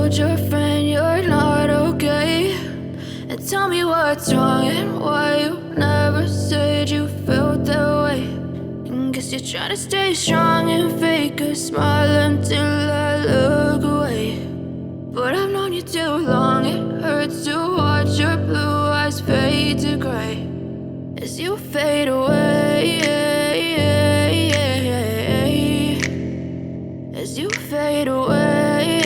told your friend you're not okay, and tell me what's wrong and why you never said you felt that way. And guess you're trying to stay strong and fake a smile until I look away. But I've known you too long, it hurts to watch your blue eyes fade to gray as you fade away, as you fade away.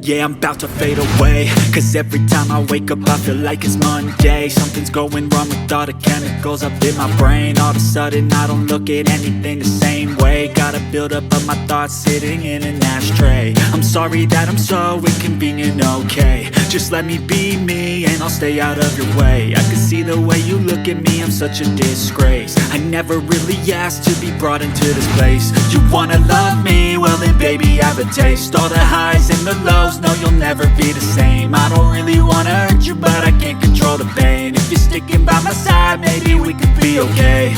Yeah, I'm about to fade away, cause every time I wake up I feel like it's Monday. Something's going wrong with all the chemicals up in my brain. All of a sudden I don't look at anything the same way. Got a buildup of my thoughts sitting in an ashtray. I'm sorry that I'm so inconvenient, okay. Just let me be me and I'll stay out of your way. I can see the way you look at me, I'm such a disgrace. I never really asked to be brought into this place. You wanna love me? Well then baby I have a taste. All the highs and the lows, no you'll never be the same. I don't really wanna hurt you but I can't control the pain. If you're sticking by my side maybe we could be okay.